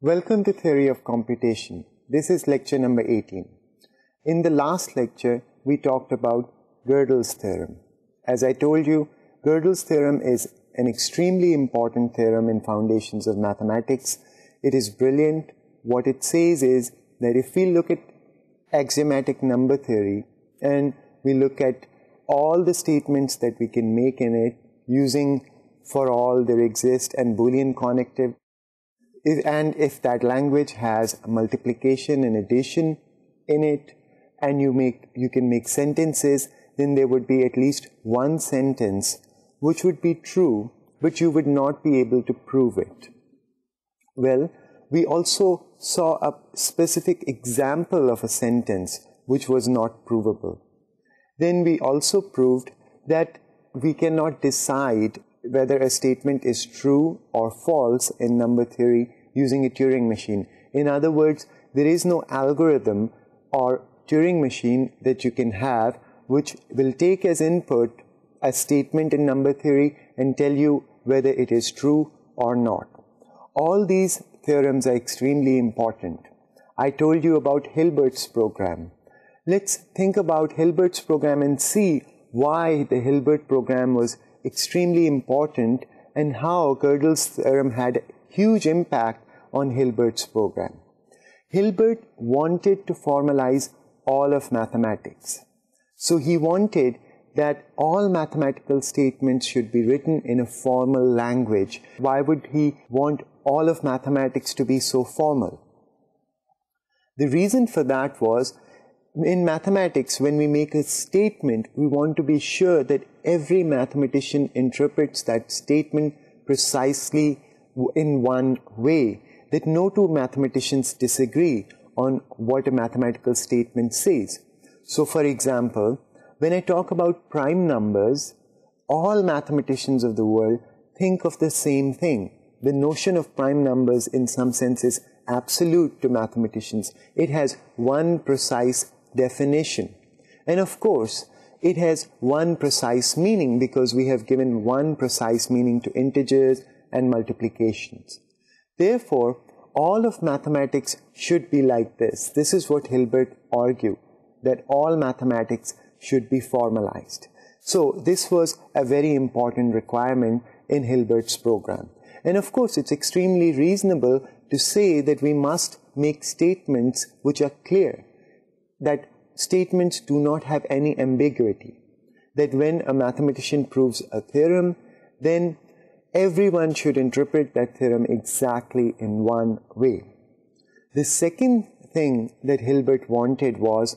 Welcome to Theory of Computation. This is lecture number 18. In the last lecture, we talked about Gödel's theorem. As I told you, Gödel's theorem is an extremely important theorem in foundations of mathematics. It is brilliant. What it says is that if we look at axiomatic number theory and we look at all the statements that we can make in it using for all there exist and Boolean connective, and if that language has multiplication and addition in it, and you can make sentences, then there would be at least one sentence which would be true, but you would not be able to prove it. Well, we also saw a specific example of a sentence which was not provable. Then we also proved that we cannot decide whether a statement is true or false in number theory using a Turing machine. In other words, there is no algorithm or Turing machine that you can have which will take as input a statement in number theory and tell you whether it is true or not. All these theorems are extremely important. I told you about Hilbert's program. Let's think about Hilbert's program and see why the Hilbert program was extremely important and how Gödel's theorem had huge impact on Hilbert's program. Hilbert wanted to formalize all of mathematics. So he wanted that all mathematical statements should be written in a formal language. Why would he want all of mathematics to be so formal? The reason for that was, in mathematics, when we make a statement, we want to be sure that every mathematician interprets that statement precisely in one way, that no two mathematicians disagree on what a mathematical statement says. So, for example, when I talk about prime numbers, all mathematicians of the world think of the same thing. The notion of prime numbers in some sense is absolute to mathematicians. It has one precise definition. And of course, it has one precise meaning because we have given one precise meaning to integers and multiplications. Therefore, all of mathematics should be like this. This is what Hilbert argued, that all mathematics should be formalized. So this was a very important requirement in Hilbert's program. And of course, it's extremely reasonable to say that we must make statements which are clear, that statements do not have any ambiguity, that when a mathematician proves a theorem, then everyone should interpret that theorem exactly in one way. The second thing that Hilbert wanted was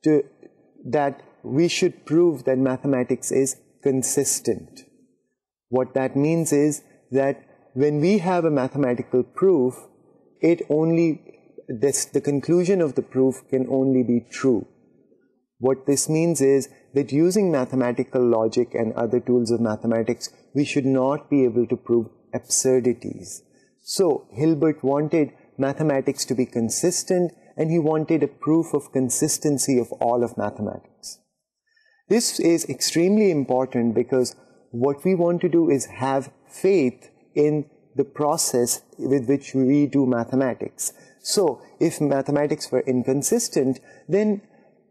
that we should prove that mathematics is consistent. What that means is that when we have a mathematical proof, the conclusion of the proof can only be true. What this means is that using mathematical logic and other tools of mathematics, we should not be able to prove absurdities. So Hilbert wanted mathematics to be consistent, and he wanted a proof of consistency of all of mathematics. This is extremely important because what we want to do is have faith in the process with which we do mathematics. So if mathematics were inconsistent, then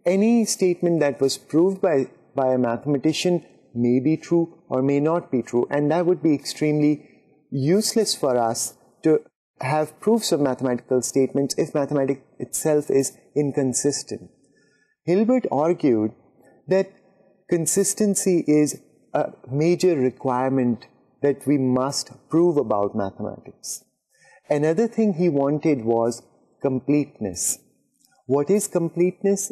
any statement that was proved by a mathematician may be true or may not be true, and that would be extremely useless for us to have proofs of mathematical statements if mathematics itself is inconsistent. Hilbert argued that consistency is a major requirement that we must prove about mathematics. Another thing he wanted was completeness. What is completeness?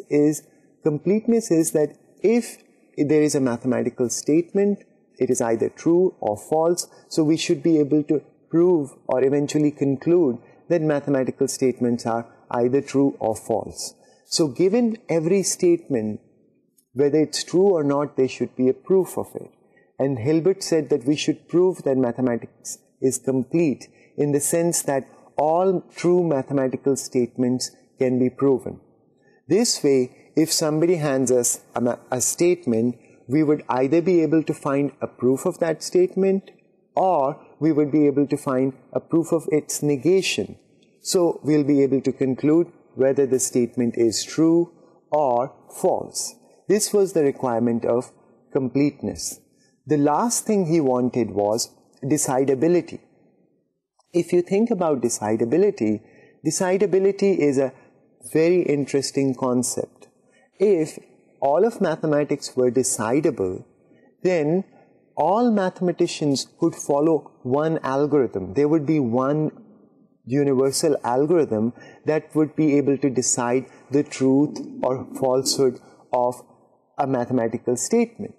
Completeness is that if there is a mathematical statement, it is either true or false, so we should be able to prove or eventually conclude that mathematical statements are either true or false. So given every statement, whether it's true or not, there should be a proof of it. And Hilbert said that we should prove that mathematics is complete in the sense that all true mathematical statements can be proven. This way, if somebody hands us a statement, we would either be able to find a proof of that statement, or we would be able to find a proof of its negation. So we'll be able to conclude whether the statement is true or false. This was the requirement of completeness. The last thing he wanted was decidability. If you think about decidability, decidability is a very interesting concept. If all of mathematics were decidable, then all mathematicians could follow one algorithm. There would be one universal algorithm that would be able to decide the truth or falsehood of a mathematical statement.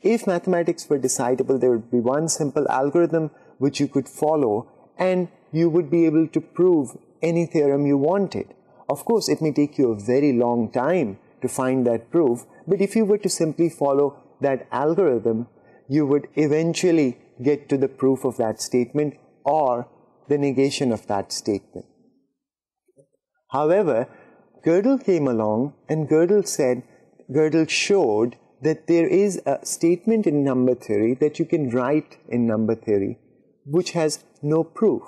If mathematics were decidable, there would be one simple algorithm which you could follow, and you would be able to prove any theorem you wanted. Of course, it may take you a very long time to find that proof, but if you were to simply follow that algorithm, you would eventually get to the proof of that statement or the negation of that statement. However, Gödel came along and Gödel showed that there is a statement in number theory that you can write in number theory which has no proof.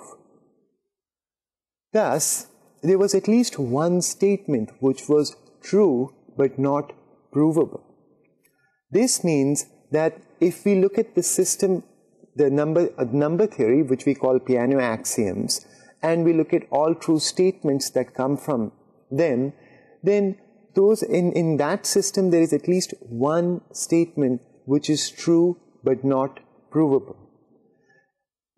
Thus, there was at least one statement which was true but not provable. This means that if we look at the system, the number theory, which we call Peano axioms, and we look at all true statements that come from them, then those in that system there is at least one statement which is true but not provable.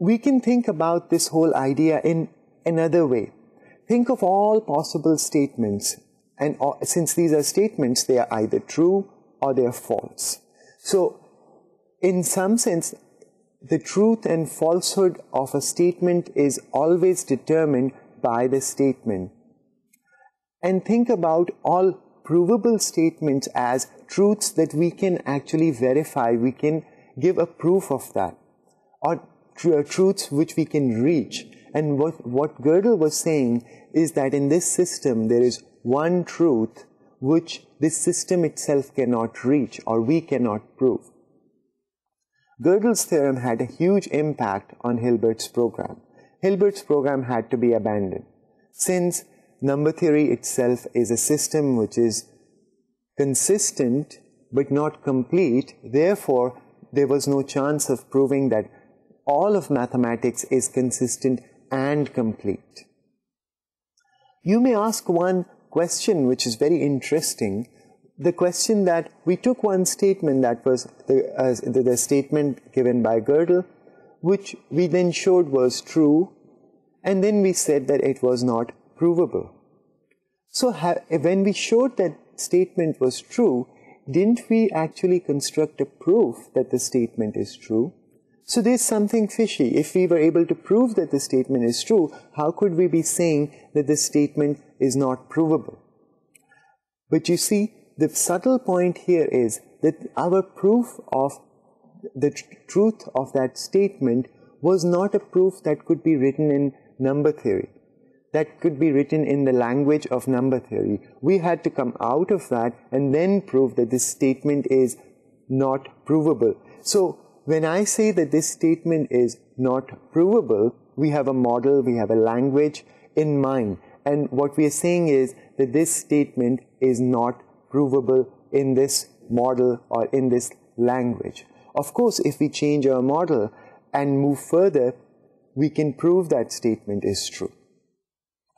We can think about this whole idea in another way. Think of all possible statements, and since these are statements, they are either true or they are false. So, in some sense, the truth and falsehood of a statement is always determined by the statement. And think about all provable statements as truths that we can actually verify, we can give a proof of that, or truths which we can reach. And what Gödel was saying is that in this system there is one truth which this system itself cannot reach or we cannot prove. Gödel's theorem had a huge impact on Hilbert's program. Hilbert's program had to be abandoned. Since number theory itself is a system which is consistent but not complete, therefore there was no chance of proving that all of mathematics is consistent and complete. You may ask one question which is very interesting. The question that we took one statement that was the statement given by Gödel, which we then showed was true, and then we said that it was not provable. So when we showed that statement was true, didn't we actually construct a proof that the statement is true? So there's something fishy. If we were able to prove that the statement is true, how could we be saying that the statement is not provable? But you see, the subtle point here is that our proof of the truth of that statement was not a proof that could be written in number theory, that could be written in the language of number theory. We had to come out of that and then prove that this statement is not provable. So when I say that this statement is not provable, we have a model, we have a language in mind. And what we are saying is that this statement is not provable in this model or in this language. Of course, if we change our model and move further, we can prove that statement is true.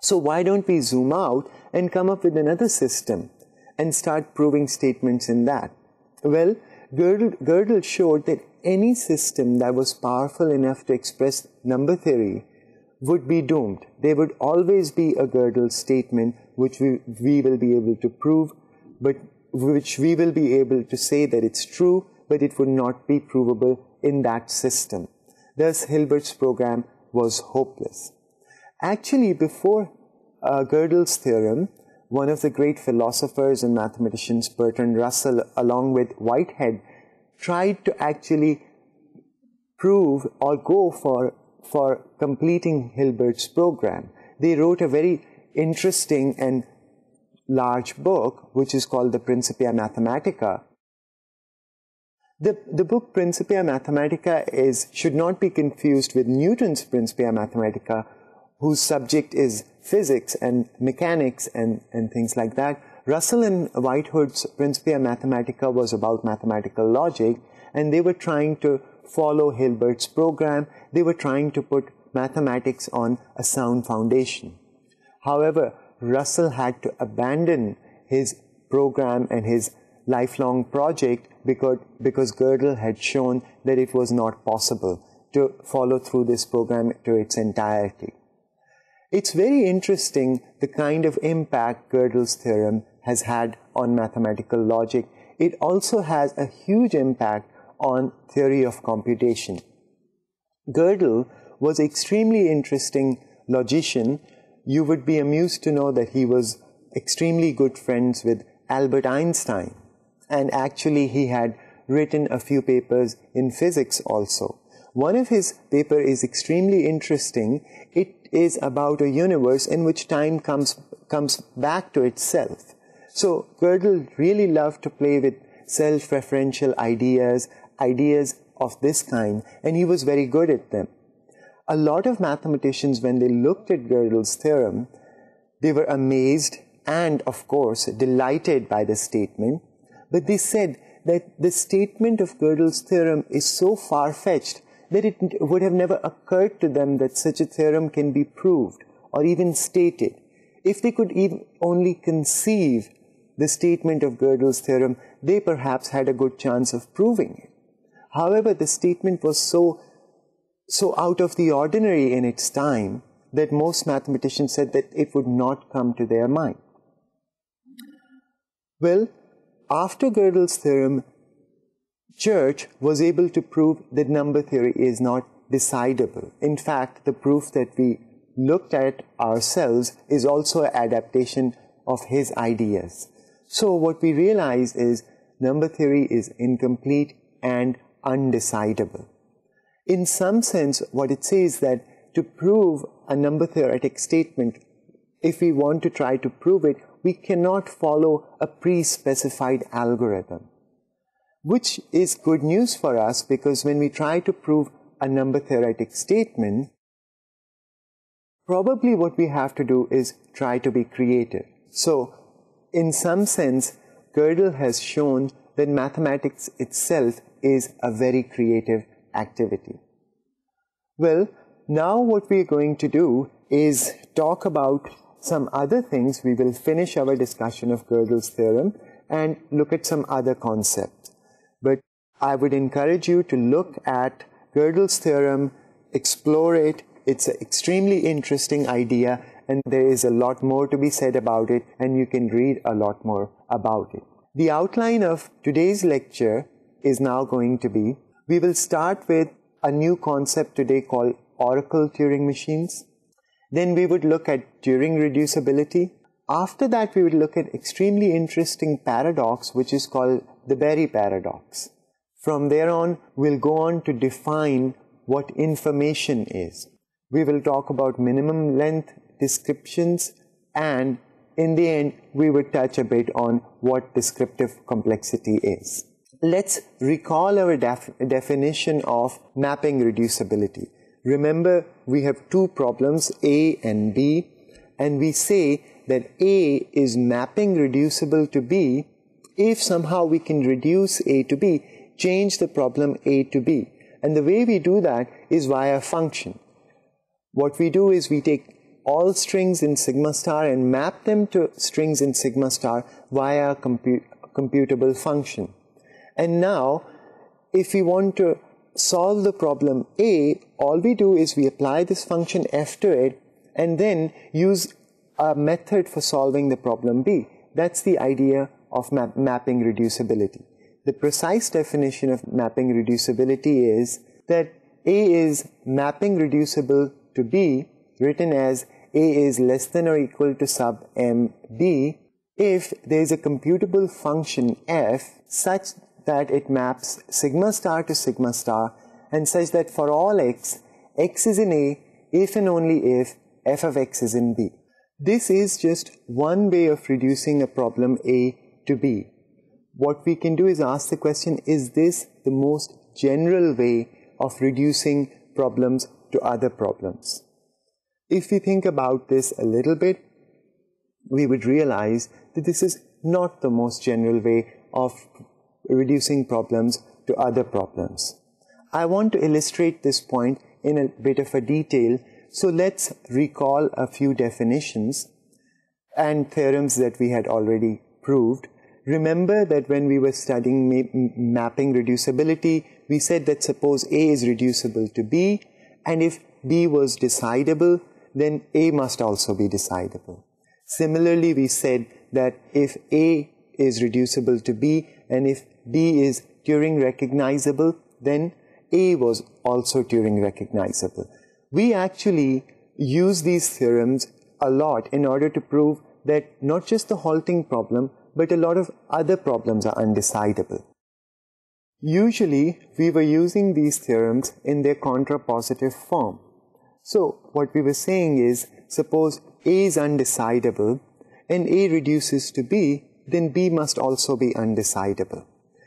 So why don't we zoom out and come up with another system and start proving statements in that? Well, Gödel showed that any system that was powerful enough to express number theory would be doomed. There would always be a Gödel statement which we will be able to prove, but which we will be able to say that it's true, but it would not be provable in that system. Thus, Hilbert's program was hopeless. Actually, before Gödel's theorem, one of the great philosophers and mathematicians, Bertrand Russell, along with Whitehead, tried to actually prove or go for completing Hilbert's program. They wrote a very interesting and large book, which is called the Principia Mathematica. The book Principia Mathematica should not be confused with Newton's Principia Mathematica, whose subject is physics and mechanics and things like that. Russell and Whitehood's Principia Mathematica was about mathematical logic, and they were trying to follow Hilbert's program. They were trying to put mathematics on a sound foundation. However, Russell had to abandon his program and his lifelong project because Gödel had shown that it was not possible to follow through this program to its entirety. It's very interesting the kind of impact Gödel's theorem has had on mathematical logic. It also has a huge impact on theory of computation. Gödel was an extremely interesting logician. You would be amused to know that he was extremely good friends with Albert Einstein, and actually he had written a few papers in physics also. One of his papers is extremely interesting. It is about a universe in which time comes back to itself. So Gödel really loved to play with self-referential ideas of this kind, and he was very good at them. A lot of mathematicians, when they looked at Gödel's theorem, they were amazed and, of course, delighted by the statement, but they said that the statement of Gödel's theorem is so far-fetched that it would have never occurred to them that such a theorem can be proved or even stated. If they could even only conceive the statement of Gödel's theorem, they perhaps had a good chance of proving it. However, the statement was so out of the ordinary in its time that most mathematicians said that it would not come to their mind. Well, after Gödel's theorem, Church was able to prove that number theory is not decidable. In fact, the proof that we looked at ourselves is also an adaptation of his ideas. So what we realized is number theory is incomplete and undecidable. In some sense, what it says is that to prove a number theoretic statement, if we want to try to prove it, we cannot follow a pre-specified algorithm, which is good news for us, because when we try to prove a number theoretic statement, probably what we have to do is try to be creative. So, in some sense, Gödel has shown that mathematics itself is a very creative activity. Well, now what we are going to do is talk about some other things. We will finish our discussion of Gödel's theorem and look at some other concepts. But I would encourage you to look at Gödel's theorem, explore it. It's an extremely interesting idea, and there is a lot more to be said about it, and you can read a lot more about it. The outline of today's lecture is now going to be, we will start with a new concept today called Oracle Turing machines. Then we would look at Turing reducibility. After that, we would look at extremely interesting paradox, which is called the Berry paradox. From there on, we'll go on to define what information is. We will talk about minimum length descriptions, and in the end, we will touch a bit on what descriptive complexity is. Let's recall our definition of mapping reducibility. Remember, we have two problems, A and B, and we say that A is mapping reducible to B if somehow we can reduce A to B, change the problem A to B. And the way we do that is via a function. What we do is we take all strings in sigma star and map them to strings in sigma star via a computable function. And now, if we want to solve the problem A, all we do is we apply this function f to it and then use a method for solving the problem B. That's the idea of mapping reducibility. The precise definition of mapping reducibility is that A is mapping reducible to B, written as A is less than or equal to sub MB, if there is a computable function f such that it maps sigma star to sigma star, and such that for all x, x is in A if and only if f of x is in B. This is just one way of reducing a problem A to B. What we can do is ask the question, is this the most general way of reducing problems to other problems? If we think about this a little bit, we would realize that this is not the most general way of reducing problems to other problems. I want to illustrate this point in a bit of a detail, so let's recall a few definitions and theorems that we had already proved. Remember that when we were studying mapping reducibility, we said that suppose A is reducible to B, and if B was decidable, then A must also be decidable. Similarly, we said that if A is reducible to B, and if B is Turing recognizable, then A was also Turing recognizable. We actually use these theorems a lot in order to prove that not just the halting problem, but a lot of other problems are undecidable. Usually, we were using these theorems in their contrapositive form. So, what we were saying is, suppose A is undecidable and A reduces to B, then B must also be undecidable.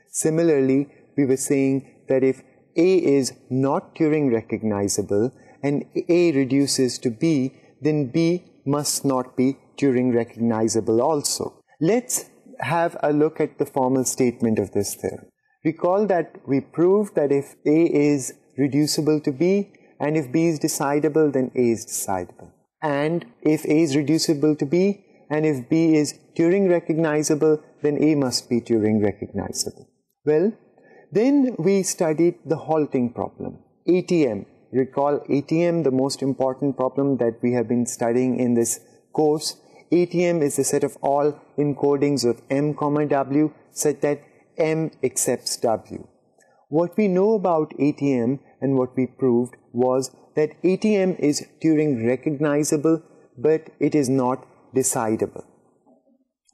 Similarly, we were saying that if A is not Turing recognizable and A reduces to B, then B must not be Turing recognizable also. Let's have a look at the formal statement of this theorem. Recall that we proved that if A is reducible to B and if B is decidable, then A is decidable. And if A is reducible to B and if B is Turing recognizable, then A must be Turing recognizable. Well, then we studied the halting problem, ATM. Recall ATM, the most important problem that we have been studying in this course. ATM is the set of all encodings of M, W such that M accepts W. What we know about ATM and what we proved was that ATM is Turing recognizable, but it is not decidable.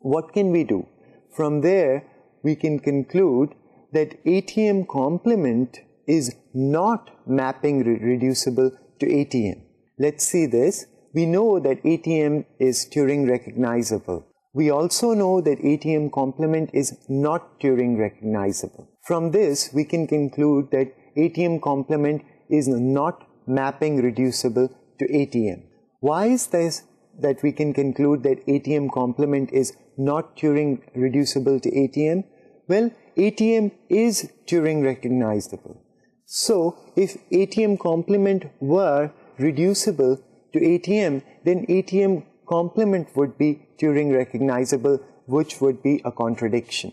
What can we do? From there, we can conclude that ATM complement is not mapping reducible to ATM. Let's see this. We know that ATM is Turing recognizable. We also know that ATM complement is not Turing recognizable. From this, we can conclude that ATM complement is not mapping reducible to ATM. Why is this that we can conclude that ATM complement is not Turing reducible to ATM? Well, ATM is Turing recognizable. So, if ATM complement were reducible to ATM, then ATM complement would be Turing recognizable, which would be a contradiction.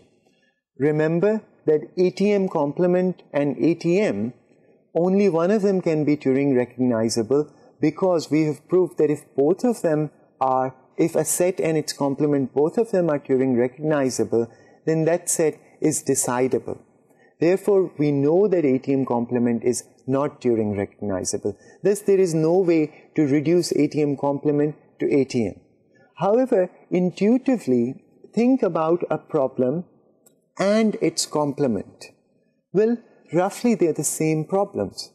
Remember that ATM complement and ATM, only one of them can be Turing recognizable, because we have proved that if both of them are, if a set and its complement, both of them are Turing recognizable, then that set is decidable. Therefore, we know that ATM complement is not Turing recognizable. Thus, there is no way to reduce ATM complement to ATM. However, intuitively, think about a problem and its complement. Well, roughly they are the same problems.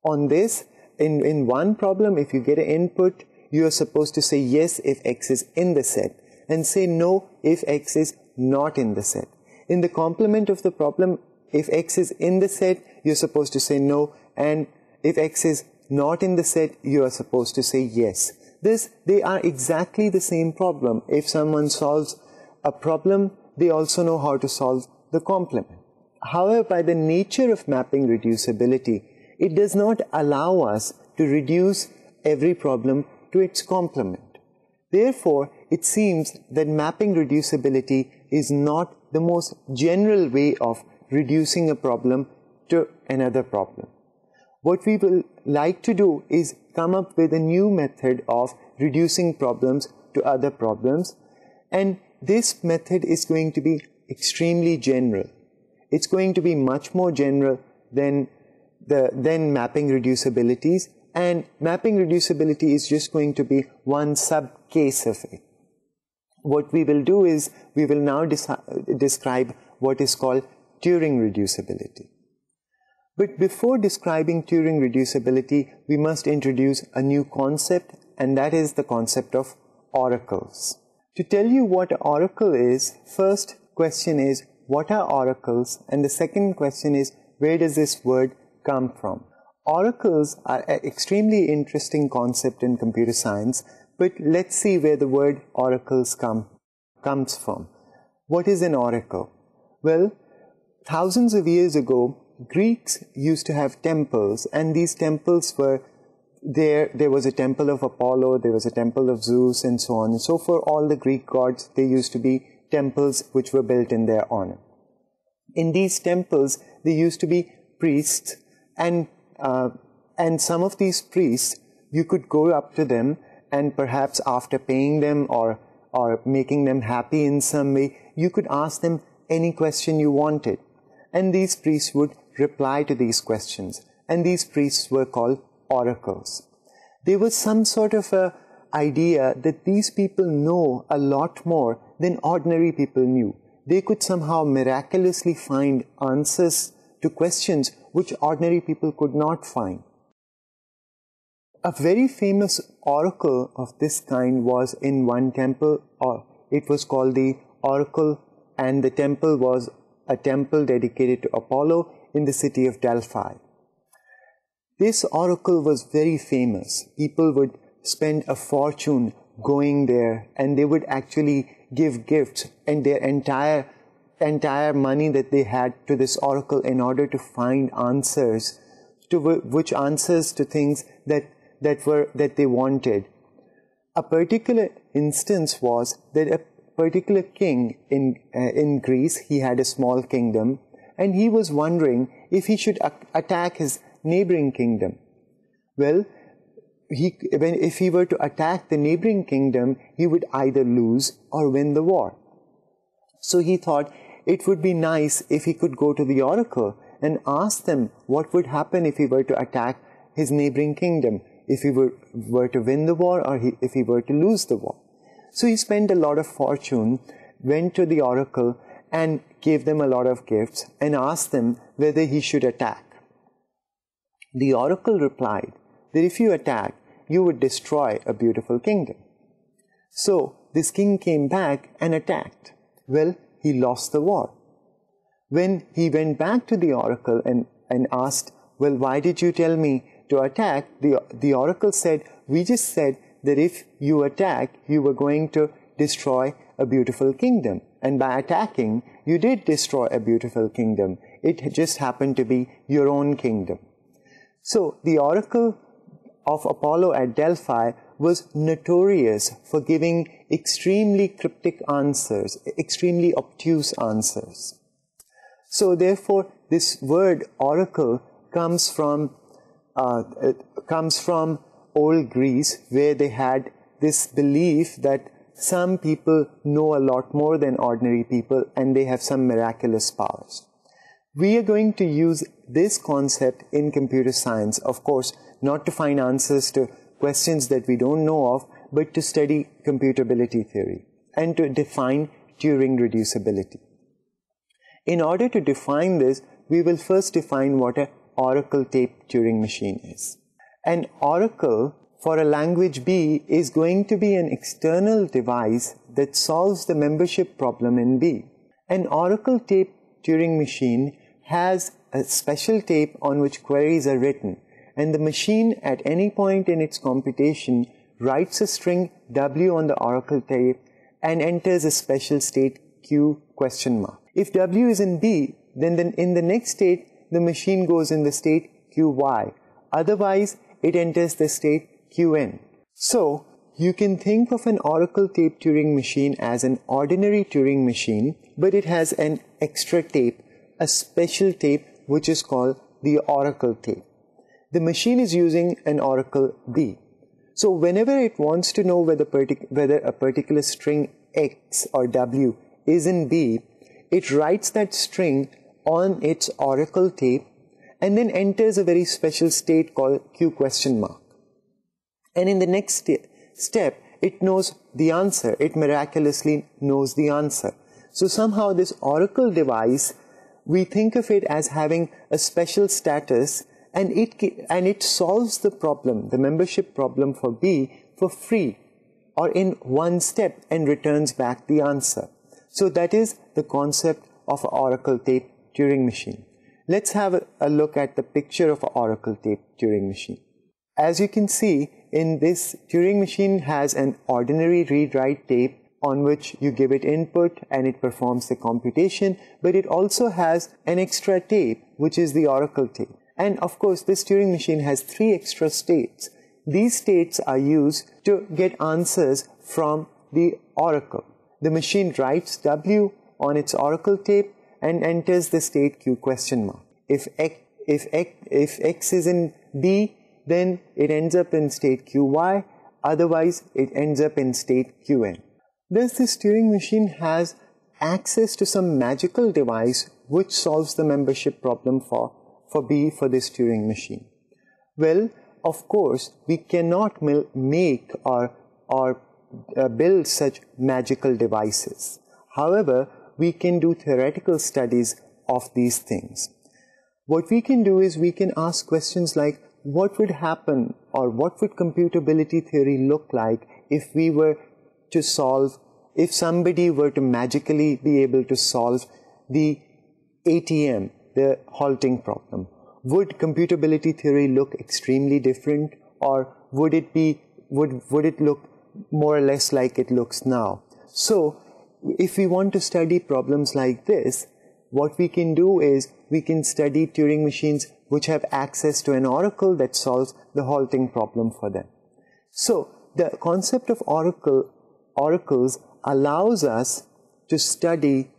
On this, in one problem, if you get an input, you are supposed to say yes if X is in the set and say no if X is not in the set. In the complement of the problem, if X is in the set, you're supposed to say no, and if X is not in the set, you are supposed to say yes. They are exactly the same problem. If someone solves a problem, they also know how to solve the complement. However, by the nature of mapping reducibility, it does not allow us to reduce every problem to its complement. Therefore, it seems that mapping reducibility is not the most general way of reducing a problem to another problem. What we will like to do is come up with a new method of reducing problems to other problems, and this method is going to be extremely general. It's going to be much more general than mapping reducibilities, and mapping reducibility is just going to be one sub-case of it. What we will do is, we will now describe what is called Turing reducibility. But before describing Turing reducibility, we must introduce a new concept, and that is the concept of oracles. To tell you what an oracle is, first question is, what are oracles? And the second question is, where does this word come from? Oracles are an extremely interesting concept in computer science, but let's see where the word oracles comes from. What is an oracle? Well, thousands of years ago, Greeks used to have temples, and these temples were there was a temple of Apollo, there was a temple of Zeus, and so on. And so for all the Greek gods, there used to be temples which were built in their honor. In these temples, there used to be priests, and some of these priests, you could go up to them, and perhaps after paying them or making them happy in some way, you could ask them any question you wanted. And these priests would reply to these questions. And these priests were called oracles. There was some sort of a idea that these people know a lot more than ordinary people knew. They could somehow miraculously find answers to questions which ordinary people could not find. A very famous oracle of this kind was in one temple, or it was called the Oracle, and the temple was a temple dedicated to Apollo in the city of Delphi. This oracle was very famous. People would spend a fortune going there, and they would actually give gifts and their entire money that they had to this oracle in order to find answers to things that they wanted. A particular instance was that a particular king in Greece, he had a small kingdom, and he was wondering if he should attack his neighboring kingdom. Well, if he were to attack the neighboring kingdom, he would either lose or win the war. So he thought it would be nice if he could go to the oracle and ask them what would happen if he were to attack his neighboring kingdom, if he were to win the war or if he were to lose the war. So he spent a lot of fortune, went to the oracle and gave them a lot of gifts and asked them whether he should attack. The oracle replied that if you attack, you would destroy a beautiful kingdom. So this king came back and attacked. Well, he lost the war. When he went back to the oracle and asked, well, why did you tell me to attack? The oracle said, we just said that if you attack, you were going to destroy a beautiful kingdom. And by attacking, you did destroy a beautiful kingdom. It just happened to be your own kingdom. So the oracle of Apollo at Delphi was notorious for giving extremely cryptic answers, extremely obtuse answers. So therefore, this word oracle comes from old Greece, where they had this belief that some people know a lot more than ordinary people and they have some miraculous powers. We are going to use this concept in computer science, of course, not to find answers to questions that we don't know of, but to study computability theory and to define Turing reducibility. In order to define this, we will first define what an oracle tape Turing machine is. An oracle for a language B is going to be an external device that solves the membership problem in B. An oracle tape Turing machine has a special tape on which queries are written, and the machine at any point in its computation writes a string W on the oracle tape and enters a special state Q question mark. If W is in B, then in the next state, the machine goes in the state QY. Otherwise, it enters the state Qn. So, you can think of an oracle tape Turing machine as an ordinary Turing machine, but it has an extra tape, a special tape which is called the oracle tape. The machine is using an oracle B. So whenever it wants to know whether a particular string X or W is in B, it writes that string on its oracle tape and then enters a very special state called Q question mark. And in the next step, it knows the answer. It miraculously knows the answer. So somehow this oracle device, we think of it as having a special status, and it solves the problem, the membership problem for B, for free or in one step and returns back the answer. So that is the concept of an oracle tape Turing machine. Let's have a look at the picture of an Oracle tape Turing machine. As you can see, in this Turing machine has an ordinary read-write tape on which you give it input and it performs the computation, but it also has an extra tape, which is the Oracle tape. And of course, this Turing machine has 3 extra states. These states are used to get answers from the Oracle. The machine writes W on its Oracle tape and enters the state Q question mark. If X is in B, then it ends up in state QY, otherwise it ends up in state QN. Thus, this Turing machine has access to some magical device which solves the membership problem for B for this Turing machine. Well, of course, we cannot make or build such magical devices. However, we can do theoretical studies of these things. What we can do is we can ask questions like, what would happen or what would computability theory look like if we were to solve, if somebody were to magically be able to solve the ATM, the halting problem? Would computability theory look extremely different, or would it look more or less like it looks now? So, if we want to study problems like this, what we can do is we can study Turing machines which have access to an oracle that solves the halting problem for them. So, the concept of oracles allows us to study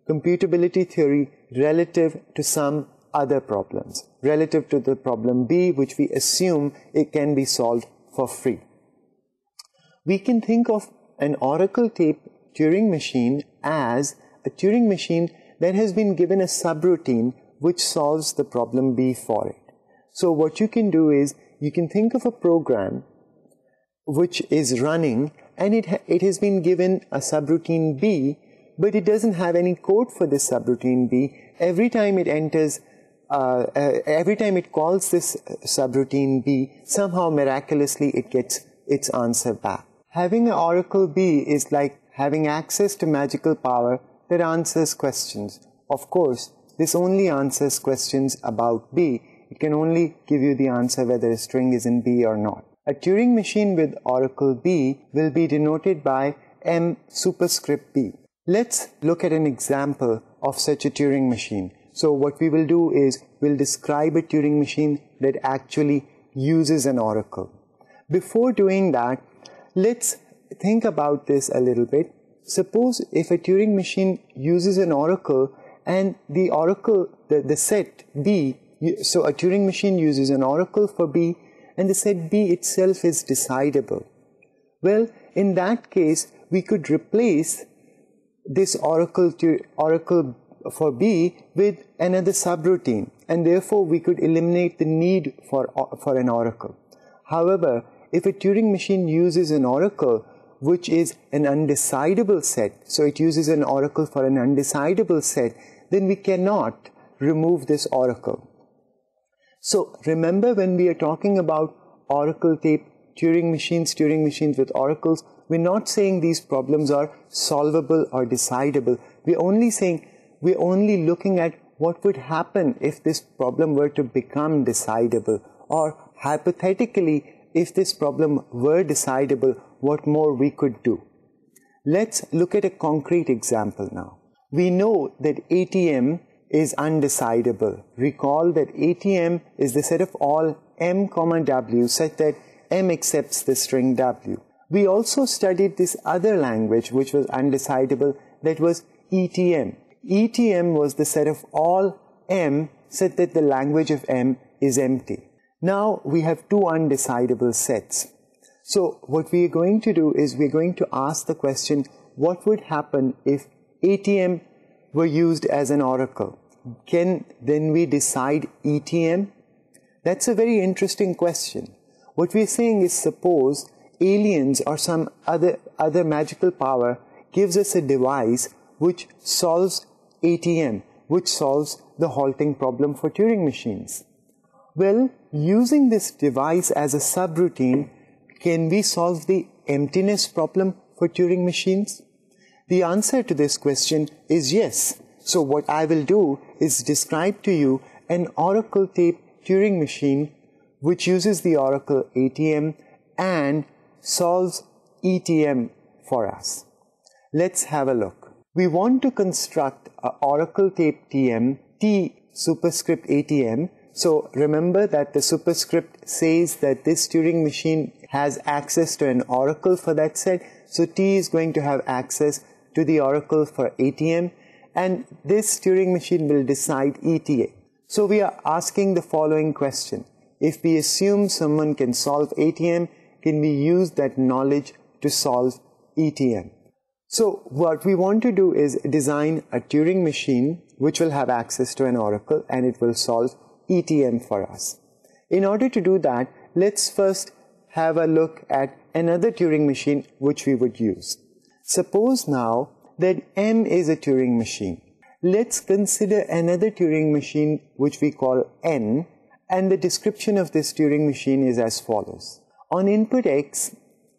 computability theory relative to some other problems, relative to the problem B, which we assume it can be solved for free. We can think of an Oracle tape Turing machine as a Turing machine that has been given a subroutine which solves the problem B for it. So what you can do is you can think of a program which is running and it has been given a subroutine B, but it doesn't have any code for this subroutine B. Every time it enters, every time it calls this subroutine B, somehow miraculously it gets its answer back. Having an Oracle B is like having access to magical power that answers questions. Of course, this only answers questions about B. It can only give you the answer whether a string is in B or not. A Turing machine with Oracle B will be denoted by M superscript B. Let's look at an example of such a Turing machine. So what we will do is we'll describe a Turing machine that actually uses an oracle. Before doing that, let's think about this a little bit. Suppose if a Turing machine uses an oracle and the oracle, the set B, so a Turing machine uses an oracle for B and the set B itself is decidable. Well, in that case, we could replace this oracle for B with another subroutine, and therefore we could eliminate the need for an oracle. However, if a Turing machine uses an oracle which is an undecidable set, so it uses an oracle for an undecidable set, then we cannot remove this oracle. So remember, when we are talking about Oracle tape Turing machines with oracles, we're not saying these problems are solvable or decidable. We're only looking at what would happen if this problem were to become decidable, or hypothetically, if this problem were decidable, what more we could do. Let's look at a concrete example now. We know that ATM is undecidable. Recall that ATM is the set of all M, W such that M accepts the string W. We also studied this other language which was undecidable, that was ETM. ETM was the set of all M such that the language of M is empty. Now we have two undecidable sets. So what we are going to do is we are going to ask the question, what would happen if ATM were used as an oracle? Can then we decide ETM? That's a very interesting question. What we are saying is, suppose aliens or some other magical power gives us a device which solves ATM, which solves the halting problem for Turing machines. Well, using this device as a subroutine, can we solve the emptiness problem for Turing machines? The answer to this question is yes. So what I will do is describe to you an Oracle tape Turing machine which uses the Oracle ATM and solves ETM for us. Let's have a look. We want to construct an Oracle tape TM, T superscript ATM. So remember that the superscript says that this Turing machine has access to an Oracle for that set. So T is going to have access to the Oracle for ATM, and this Turing machine will decide ETA. So we are asking the following question. If we assume someone can solve ATM, can we use that knowledge to solve ETM? So what we want to do is design a Turing machine which will have access to an Oracle and it will solve ETM for us. In order to do that, let's first have a look at another Turing machine which we would use. Suppose now that M is a Turing machine. Let's consider another Turing machine which we call N, and the description of this Turing machine is as follows. On input X,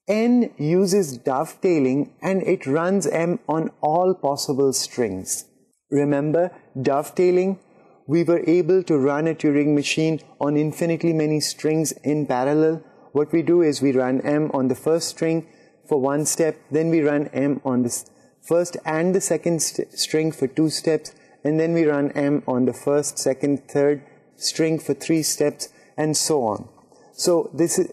N uses dovetailing and it runs M on all possible strings. Remember dovetailing? We were able to run a Turing machine on infinitely many strings in parallel. What we do is we run M on the first string for one step, then we run M on the first and the second string for 2 steps, and then we run M on the first, second, third string for 3 steps, and so on. So this is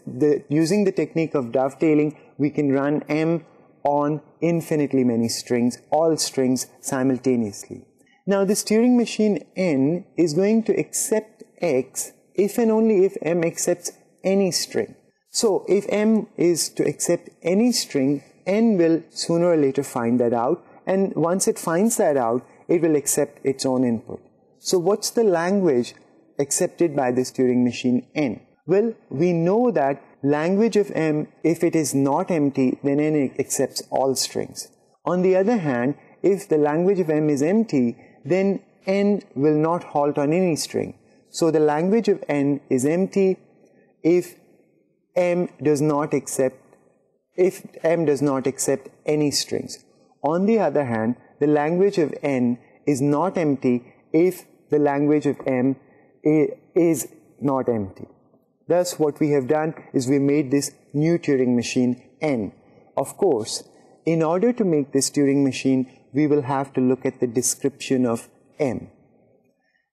using the technique of dovetailing, we can run M on infinitely many strings, all strings simultaneously. Now this Turing machine N is going to accept X if and only if M accepts any string. So if M is to accept any string, N will sooner or later find that out, and once it finds that out, it will accept its own input. So what's the language accepted by this Turing machine N? Well, we know that language of M, if it is not empty, then N accepts all strings. On the other hand, if the language of M is empty, then N will not halt on any string. So the language of N is empty if M does not accept any strings. On the other hand, the language of N is not empty if the language of M is not empty. Thus, what we have done is we made this new Turing machine N. Of course, in order to make this Turing machine, we will have to look at the description of M.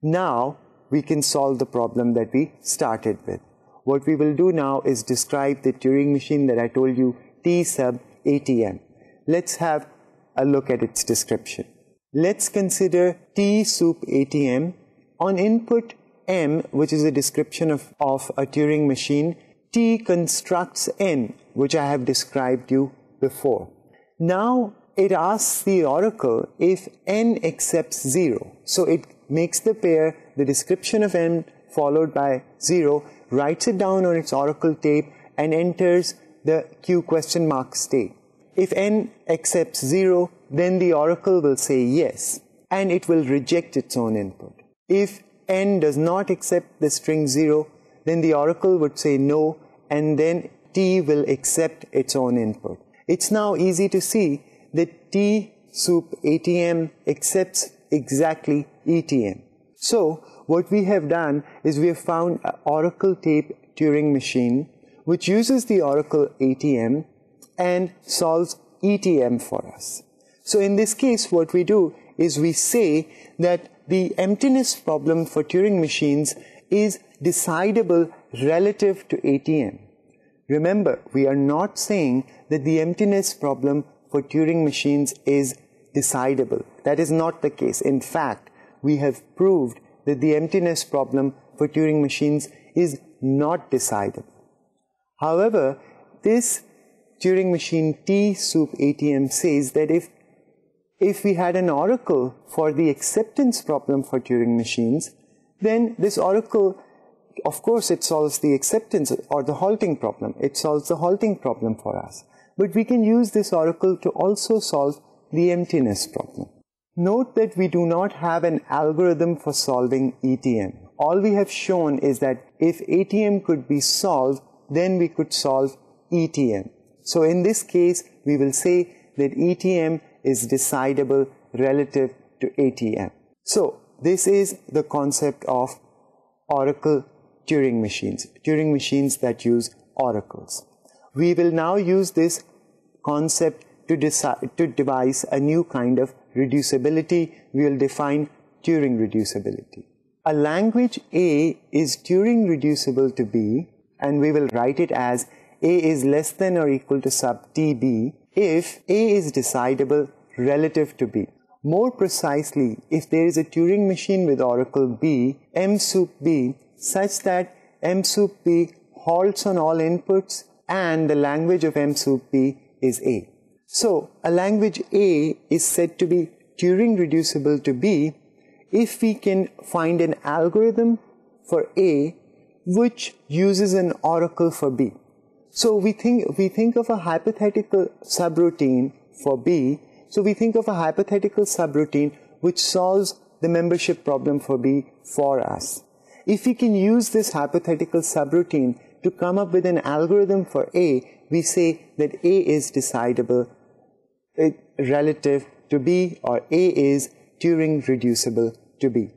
Now, we can solve the problem that we started with. What we will do now is describe the Turing machine that I told you, T sub ATM. Let's have a look at its description. Let's consider T sup ATM. On input M, which is a description of a Turing machine, T constructs N, which I have described you before. Now it asks the Oracle if N accepts 0. So it makes the pair, the description of N followed by 0, writes it down on its Oracle tape and enters the Q question mark state. If N accepts 0, then the Oracle will say yes, and it will reject its own input. If N does not accept the string 0, then the Oracle would say no, and then T will accept its own input. It's now easy to see that T sup ATM accepts exactly ETM. So what we have done is we have found an Oracle tape Turing machine which uses the Oracle ATM and solves ETM for us. So in this case, what we do is we say that the emptiness problem for Turing machines is decidable relative to ATM. Remember, we are not saying that the emptiness problem for Turing machines is decidable. That is not the case. In fact, we have proved that the emptiness problem for Turing machines is not decidable. However, this Turing machine T sup ATM says that if we had an Oracle for the acceptance problem for Turing machines, then this Oracle, of course, it solves the acceptance or the halting problem. It solves the halting problem for us. But we can use this Oracle to also solve the emptiness problem. Note that we do not have an algorithm for solving ETM. All we have shown is that if ATM could be solved, then we could solve ETM. So in this case, we will say that ETM is decidable relative to ATM. So this is the concept of Oracle Turing machines that use oracles. We will now use this concept to devise a new kind of reducibility. We will define Turing reducibility. A language A is Turing reducible to B, and we will write it as A is less than or equal to sub TB if A is decidable relative to B. More precisely, if there is a Turing machine with oracle B, M sup B, such that M sup B halts on all inputs and the language of M sup B is A. So, a language A is said to be Turing reducible to B if we can find an algorithm for A which uses an oracle for B. So we think of a hypothetical subroutine for B. So we think of a hypothetical subroutine which solves the membership problem for B for us. If we can use this hypothetical subroutine to come up with an algorithm for A, we say that A is decidable relative to B, or A is Turing reducible to B.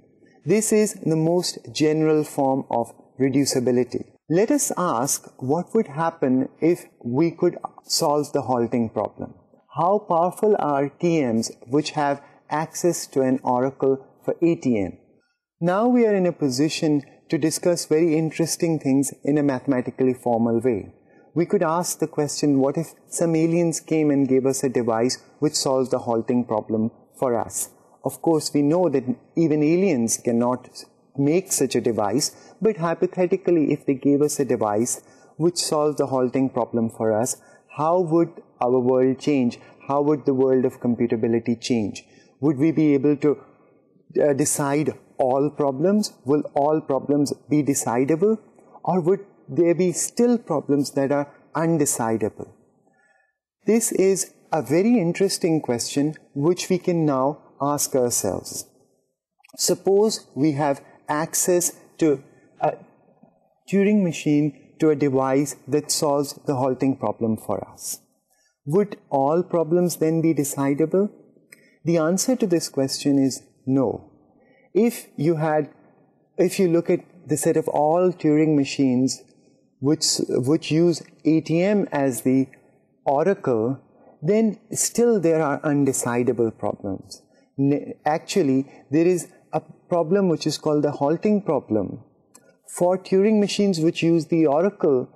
This is the most general form of reducibility. Let us ask what would happen if we could solve the halting problem. How powerful are TMs which have access to an oracle for ATM? Now we are in a position to discuss very interesting things in a mathematically formal way. We could ask the question, what if some aliens came and gave us a device which solves the halting problem for us? Of course, we know that even aliens cannot make such a device, but hypothetically, if they gave us a device which solves the halting problem for us, how would our world change? How would the world of computability change? Would we be able to decide all problems? Will all problems be decidable? Or would there be still problems that are undecidable? This is a very interesting question which we can now ask ourselves. Suppose we have access to a Turing machine, to a device that solves the halting problem for us. Would all problems then be decidable? The answer to this question is no. If you look at the set of all Turing machines which use ATM as the oracle, then still there are undecidable problems. Actually, there is a problem which is called the halting problem. For Turing machines which use the oracle,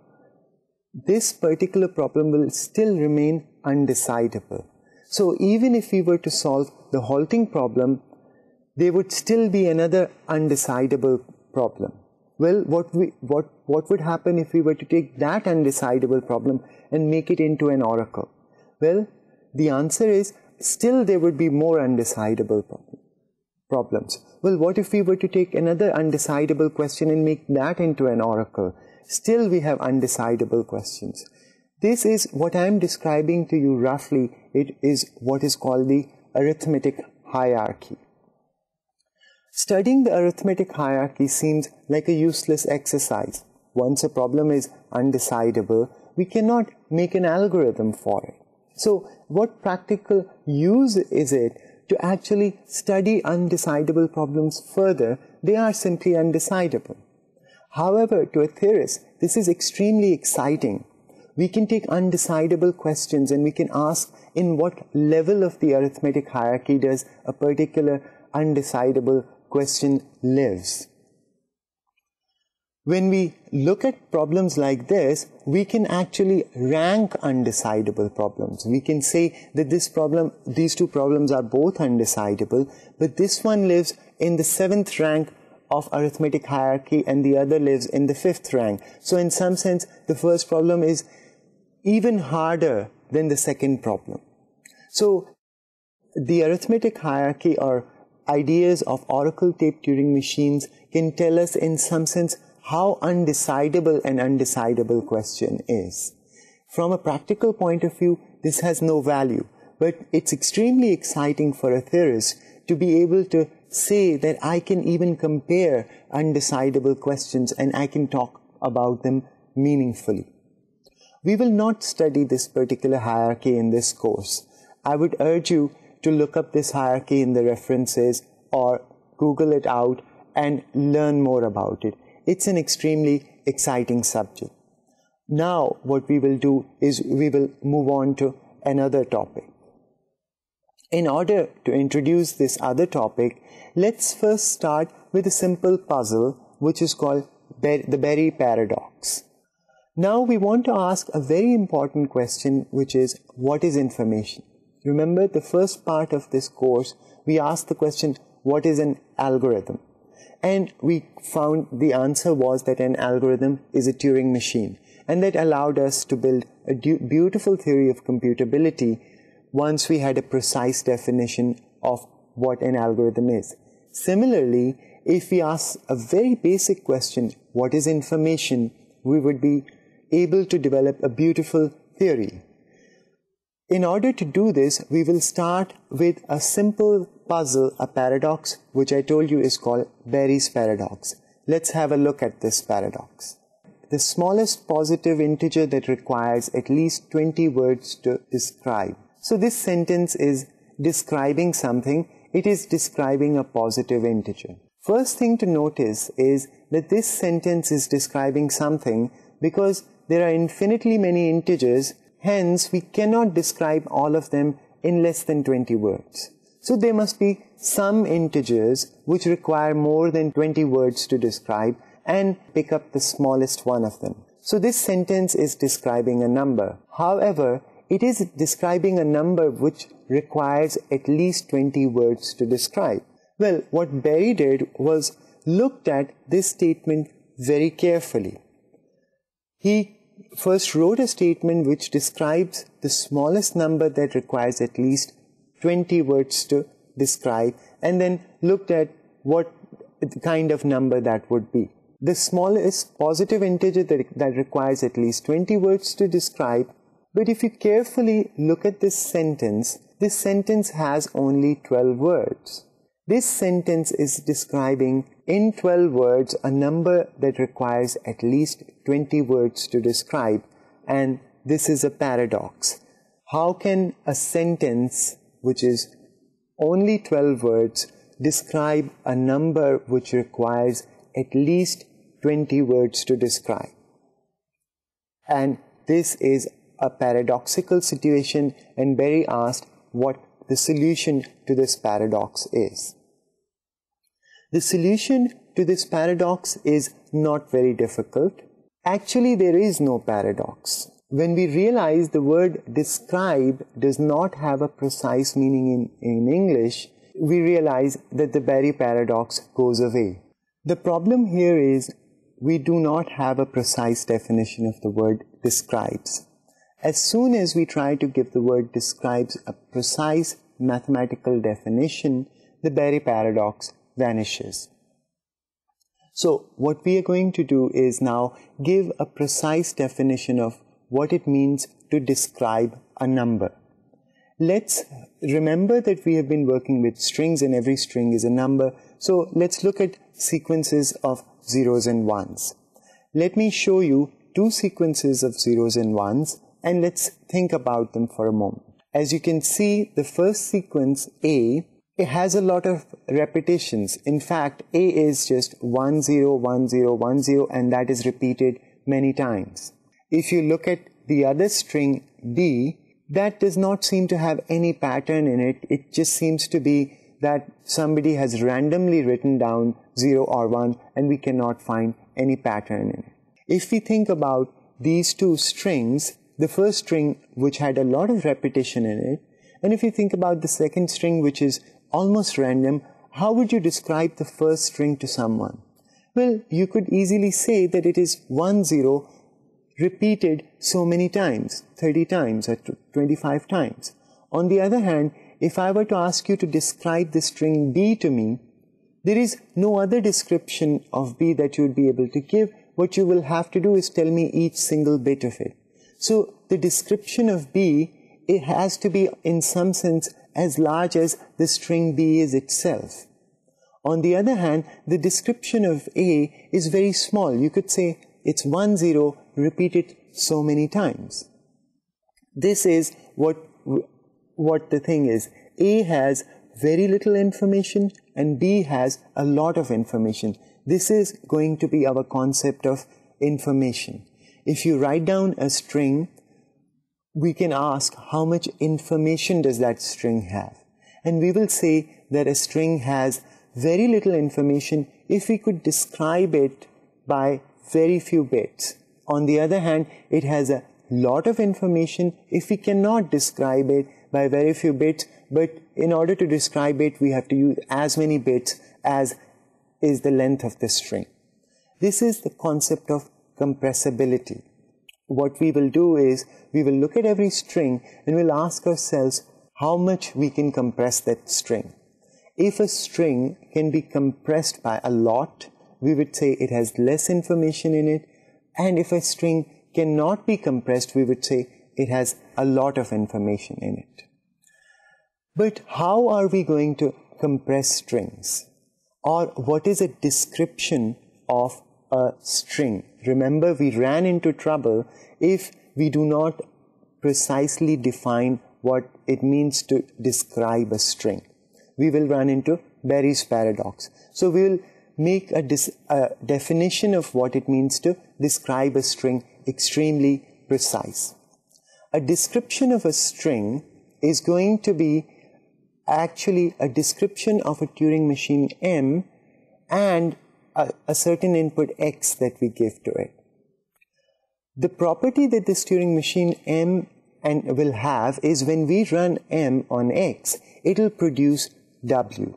this particular problem will still remain undecidable. So even if we were to solve the halting problem, there would still be another undecidable problem. Well, what would happen if we were to take that undecidable problem and make it into an oracle? Well, the answer is still there would be more undecidable problems. Well, what if we were to take another undecidable question and make that into an oracle? Still we have undecidable questions. This is what I am describing to you roughly. It is what is called the arithmetic hierarchy. Studying the arithmetic hierarchy seems like a useless exercise. Once a problem is undecidable, we cannot make an algorithm for it. So, what practical use is it to actually study undecidable problems further? They are simply undecidable. However, to a theorist, this is extremely exciting. We can take undecidable questions and we can ask in what level of the arithmetic hierarchy does a particular undecidable question lives. When we look at problems like this, we can actually rank undecidable problems. We can say that these two problems are both undecidable, but this one lives in the 7th rank of arithmetic hierarchy and the other lives in the 5th rank. So in some sense, the first problem is even harder than the second problem. So the arithmetic hierarchy or ideas of oracle tape Turing machines can tell us in some sense how undecidable an undecidable question is. From a practical point of view, this has no value, but it's extremely exciting for a theorist to be able to say that I can even compare undecidable questions and I can talk about them meaningfully. We will not study this particular hierarchy in this course. I would urge you to look up this hierarchy in the references or Google it out and learn more about it. it's an extremely exciting subject. Now what we will do is we will move on to another topic. In order to introduce this other topic, let's first start with a simple puzzle which is called the Berry paradox. Now we want to ask a very important question, which is, what is information? Remember, the first part of this course we asked the question, what is an algorithm? And we found the answer was that an algorithm is a Turing machine, and that allowed us to build a beautiful theory of computability once we had a precise definition of what an algorithm is. Similarly, if we ask a very basic question, what is information, we would be able to develop a beautiful theory. In order to do this, we will start with a simple puzzle, a paradox, which I told you is called Berry's paradox. Let's have a look at this paradox. The smallest positive integer that requires at least 20 words to describe. So this sentence is describing something. It is describing a positive integer. First thing to notice is that this sentence is describing something because there are infinitely many integers, hence we cannot describe all of them in less than 20 words. So there must be some integers which require more than 20 words to describe, and pick up the smallest one of them. So this sentence is describing a number. However, it is describing a number which requires at least 20 words to describe. Well, what Berry did was looked at this statement very carefully. He first wrote a statement which describes the smallest number that requires at least 20 words to describe, and then looked at what kind of number that would be. The smallest positive integer that requires at least 20 words to describe. But if you carefully look at this sentence has only 12 words. This sentence is describing in 12 words a number that requires at least 20 words to describe, and this is a paradox. How can a sentence which is only 12 words describe a number which requires at least 20 words to describe? And this is a paradoxical situation, and Berry asked what the solution to this paradox is. The solution to this paradox is not very difficult. Actually, there is no paradox. When we realize the word describe does not have a precise meaning in English, we realize that the Berry paradox goes away. The problem here is we do not have a precise definition of the word describes. As soon as we try to give the word describes a precise mathematical definition, the Berry paradox vanishes. So what we are going to do is now give a precise definition of what it means to describe a number. Let's remember that we have been working with strings, and every string is a number. So let's look at sequences of zeros and ones. Let me show you two sequences of zeros and ones, and let's think about them for a moment. As you can see, the first sequence A, it has a lot of repetitions. In fact, A is just 1 0 1 0 1 0, and that is repeated many times. If you look at the other string B, that does not seem to have any pattern in it. It just seems to be that somebody has randomly written down 0 or 1, and we cannot find any pattern in it. If we think about these two strings, the first string which had a lot of repetition in it, and if you think about the second string which is almost random, how would you describe the first string to someone? Well, you could easily say that it is 1 0 repeated so many times, 30 times or 25 times. On the other hand, if I were to ask you to describe the string B to me, there is no other description of B that you would be able to give. What you will have to do is tell me each single bit of it. So the description of B, it has to be in some sense as large as the string B is itself. On the other hand, the description of A is very small. You could say it's 1 0 repeated so many times. This is what the thing is. A has very little information and B has a lot of information. This is going to be our concept of information. If you write down a string, we can ask how much information does that string have. And we will say that a string has very little information if we could describe it by very few bits. On the other hand, it has a lot of information if we cannot describe it by very few bits, but in order to describe it, we have to use as many bits as is the length of the string. This is the concept of compressibility. What we will do is, we will look at every string and we'll ask ourselves how much we can compress that string. If a string can be compressed by a lot, we would say it has less information in it. And if a string cannot be compressed, we would say it has a lot of information in it. But how are we going to compress strings? Or what is a description of a string? Remember, we ran into trouble if we do not precisely define what it means to describe a string. We will run into Berry's paradox. So we will make a definition of what it means to describe a string extremely precise. A description of a string is going to be actually a description of a Turing machine M and a certain input X that we give to it. The property that this Turing machine M will have is when we run M on X, it will produce W.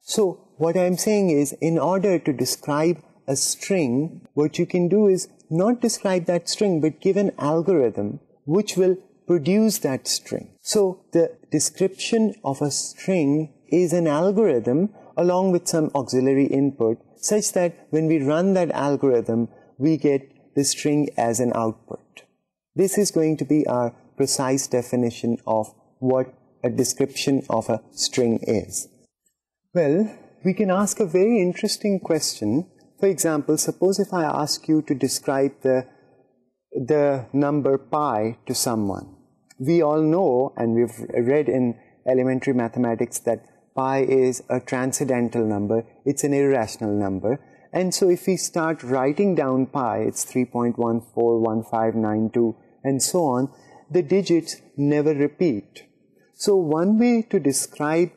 So what I'm saying is, in order to describe a string, what you can do is not describe that string, but give an algorithm which will produce that string. So the description of a string is an algorithm along with some auxiliary input, such that when we run that algorithm, we get the string as an output. This is going to be our precise definition of what a description of a string is. Well, we can ask a very interesting question. For example, suppose if I ask you to describe the number pi to someone. We all know, and we've read in elementary mathematics, that pi is a transcendental number. It's an irrational number. And so if we start writing down pi, it's 3.141592 and so on, the digits never repeat. So one way to describe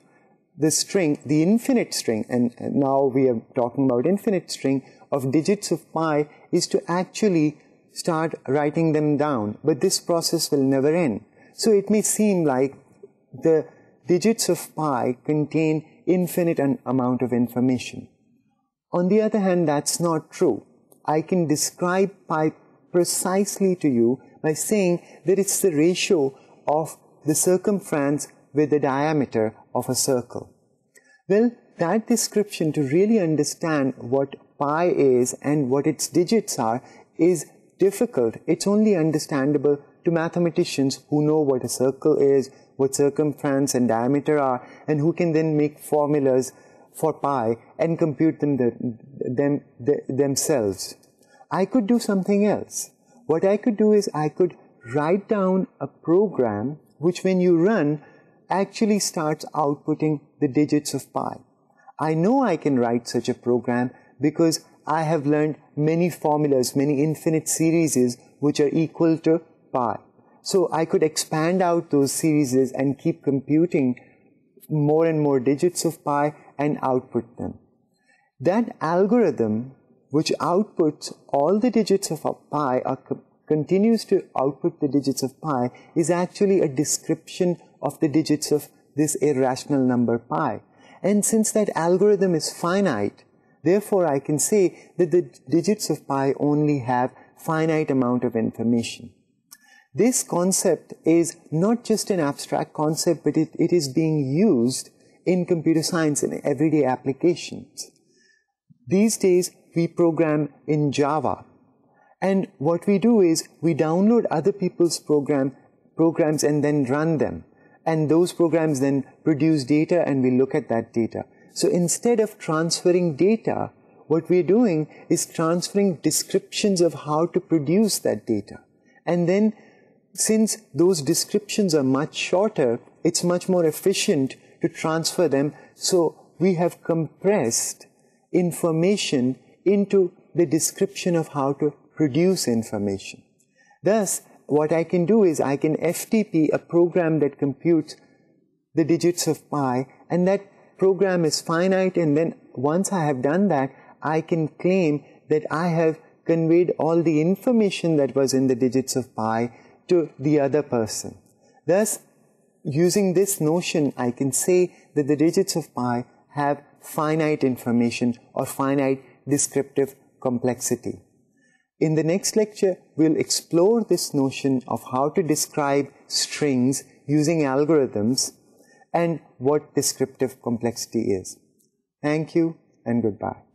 the string, the infinite string, and now we are talking about infinite string of digits of pi, is to actually start writing them down. But this process will never end. So it may seem like the digits of pi contain infinite amount of information. On the other hand, that's not true. I can describe pi precisely to you by saying that it's the ratio of the circumference with the diameter of a circle. Well, that description, to really understand what pi is and what its digits are, is difficult. It's only understandable to mathematicians who know what a circle is, what circumference and diameter are, and who can then make formulas for pi and compute them themselves. I could do something else. What I could do is I could write down a program which, when you run, actually starts outputting the digits of pi. I know I can write such a program because I have learned many formulas, many infinite series which are equal to pi. So I could expand out those series and keep computing more and more digits of pi and output them. That algorithm which outputs all the digits of pi or continues to output the digits of pi is actually a description of the digits of this irrational number pi. And since that algorithm is finite, therefore I can say that the digits of pi only have finite amount of information. This concept is not just an abstract concept, but it is being used in computer science in everyday applications. These days, we program in Java. And what we do is, we download other people's programs and then run them. And those programs then produce data and we look at that data. So instead of transferring data, what we're doing is transferring descriptions of how to produce that data. And then, since those descriptions are much shorter, it's much more efficient to transfer them. So we have compressed information into the description of how to produce information. Thus, what I can do is I can FTP a program that computes the digits of pi, and that program is finite, and then once I have done that, I can claim that I have conveyed all the information that was in the digits of pi to the other person. Thus, using this notion, I can say that the digits of pi have finite information or finite descriptive complexity. In the next lecture, we'll explore this notion of how to describe strings using algorithms and what descriptive complexity is. Thank you and goodbye.